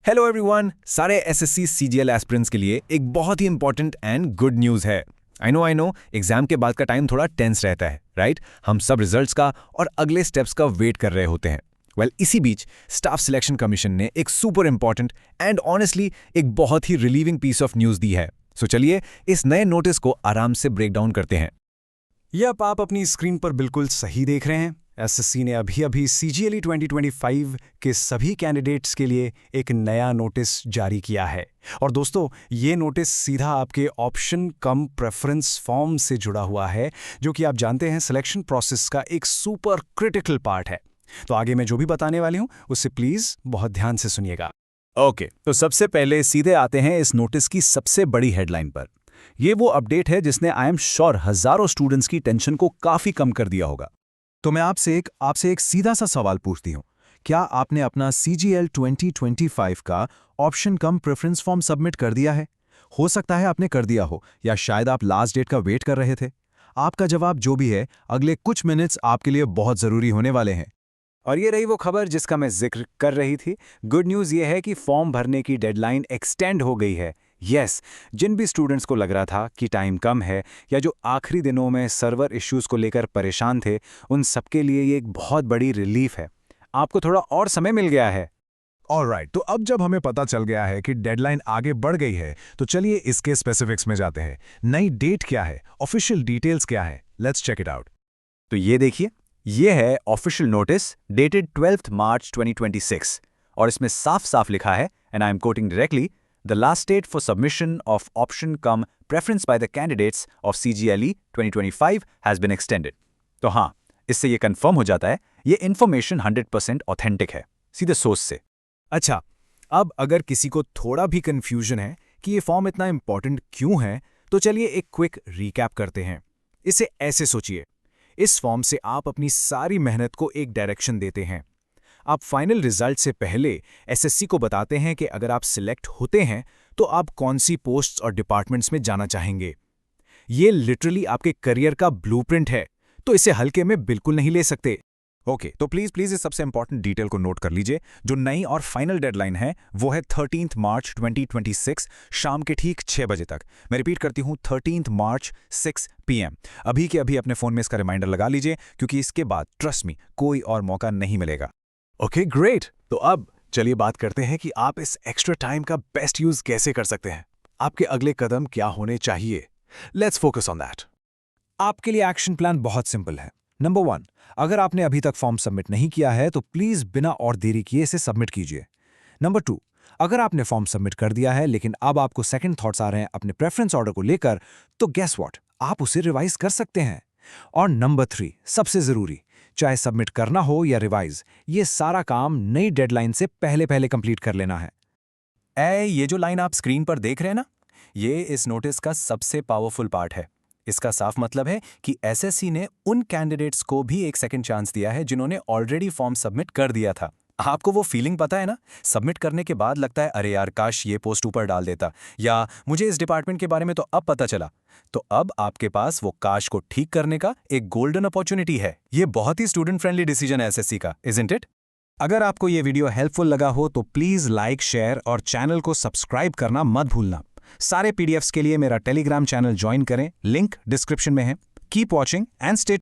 Hello everyone, सारे SSC CGL aspirants के लिए एक बहुत ही इंपॉर्टेंट एंड गुड न्यूज़ है। आई नो एग्जाम के बाद का टाइम थोड़ा टेंस रहता है, राइट? हम सब रिजल्ट्स का और अगले स्टेप्स का वेट कर रहे होते हैं। इसी बीच स्टाफ सिलेक्शन कमीशन ने एक सुपर इंपॉर्टेंट एंड ऑनेस्टली एक बहुत ही रिलीविंग पीस ऑफ न्यूज़ दी है। सो चलिए इस नए नोटिस को आराम से ब्रेक डाउन करते हैं। यप, आप अपनी स्क्रीन पर बिल्कुल सही देख रहे हैं। एसएससी ने अभी सीजीएलई 2025 के सभी कैंडिडेट्स के लिए एक नया नोटिस जारी किया है। और दोस्तों, ये नोटिस सीधा आपके ऑप्शन कम प्रेफरेंस फॉर्म से जुड़ा हुआ है, जो कि आप जानते हैं सिलेक्शन प्रोसेस का एक सुपर क्रिटिकल पार्ट है। तो आगे मैं जो भी बताने वाली हूँ उससे प्लीज़ बहुत ध्यान से सुनिएगा। ओके, तो सबसे पहले सीधे आते हैं इस नोटिस की सबसे बड़ी हेडलाइन पर। ये वो अपडेट है जिसने आई एम श्योर हजारों स्टूडेंट्स की टेंशन को काफी कम कर दिया होगा। तो मैं आपसे एक सीधा सा सवाल पूछती हूँ, क्या आपने अपना CGL 2025 का ऑप्शन कम प्रेफरेंस फॉर्म सबमिट कर दिया है? हो सकता है आपने कर दिया हो, या शायद आप लास्ट डेट का वेट कर रहे थे। आपका जवाब जो भी है, अगले कुछ मिनट्स आपके लिए बहुत ज़रूरी होने वाले हैं। और ये रही वो खबर जिसका मैं जिक्र कर रही थी। गुड न्यूज़ ये है कि फॉर्म भरने की डेडलाइन एक्सटेंड हो गई है। यस, जिन भी स्टूडेंट्स को लग रहा था कि टाइम कम है या जो आखिरी दिनों में सर्वर इश्यूज को लेकर परेशान थे, उन सबके लिए ये एक बहुत बड़ी रिलीफ है। आपको थोड़ा और समय मिल गया है। ऑलराइट, तो अब जब हमें पता चल गया है कि डेडलाइन आगे बढ़ गई है, तो चलिए इसके स्पेसिफिक्स में जाते हैं। नई डेट क्या है, ऑफिशियल डिटेल्स क्या है, लेट्स चेक इट आउट। तो ये देखिए, ये है ऑफिशियल नोटिस डेटेड 12 मार्च 2026 और इसमें साफ साफ लिखा है, and I am quoting directly, The last date for submission of option cum preference by the candidates of CGLE 2025 has been extended. तो हाँ, इससे ये कंफर्म हो जाता है ये इन्फॉर्मेशन 100% ऑथेंटिक है, सीधे सोर्स से। अच्छा, अब अगर किसी को थोड़ा भी कंफ्यूजन है कि ये फॉर्म इतना इंपॉर्टेंट क्यों है, तो चलिए एक क्विक रिकैप करते हैं। इसे ऐसे सोचिए, इस फॉर्म से आप अपनी सारी मेहनत को एक डायरेक्शन देते हैं। आप फाइनल रिजल्ट से पहले एसएससी को बताते हैं कि अगर आप सिलेक्ट होते हैं तो आप कौन सी पोस्ट्स और डिपार्टमेंट्स में जाना चाहेंगे। ये लिटरली आपके करियर का ब्लूप्रिंट है, तो इसे हल्के में बिल्कुल नहीं ले सकते। ओके, तो प्लीज इस सबसे इंपॉर्टेंट डिटेल को नोट कर लीजिए। जो नई और फाइनल डेडलाइन है वो है 13 मार्च 2026 शाम के ठीक 6 बजे तक। मैं रिपीट करती हूँ, 13 मार्च 6 PM। अभी के अभी अपने फोन में इसका रिमाइंडर लगा लीजिए, क्योंकि इसके बाद ट्रस्ट मी कोई और मौका नहीं मिलेगा। ओके ग्रेट, तो अब चलिए बात करते हैं कि आप इस एक्स्ट्रा टाइम का बेस्ट यूज कैसे कर सकते हैं। आपके अगले कदम क्या होने चाहिए? Let's focus on that. आपके लिए एक्शन प्लान बहुत सिंपल है। नंबर 1, अगर आपने अभी तक फॉर्म सबमिट नहीं किया है तो प्लीज बिना और देरी किए इसे सबमिट कीजिए। नंबर 2, अगर आपने फॉर्म सबमिट कर दिया है लेकिन अब आपको सेकंड थॉट्स आ रहे हैं अपने प्रेफरेंस ऑर्डर को लेकर, तो गेस व्हाट, आप उसे रिवाइज कर सकते हैं। और नंबर 3, सबसे जरूरी, चाहे सबमिट करना हो या रिवाइज, ये सारा काम नई डेडलाइन से पहले कंप्लीट कर लेना है। ये जो लाइन आप स्क्रीन पर देख रहे हैं ना, ये इस नोटिस का सबसे पावरफुल पार्ट है। इसका साफ मतलब है कि एसएससी ने उन कैंडिडेट्स को भी एक सेकंड चांस दिया है जिन्होंने ऑलरेडी फॉर्म सबमिट कर दिया था। आपको वो फीलिंग पता है ना, सबमिट करने के बाद लगता है अरे यार काश ये पोस्ट ऊपर डाल देता, या मुझे इस डिपार्टमेंट के बारे में तो अब पता चला। तो अब आपके पास वो काश को ठीक करने का एक गोल्डन अपॉर्चुनिटी है। ये बहुत ही स्टूडेंट फ्रेंडली डिसीजन है एसएससी का, इजंट इट? अगर आपको ये वीडियो हेल्पफुल लगा हो तो प्लीज लाइक, शेयर और चैनल को सब्सक्राइब करना मत भूलना। सारे पीडीएफ्स के लिए मेरा टेलीग्राम चैनल ज्वाइन करें, लिंक डिस्क्रिप्शन में है। Keep watching and stay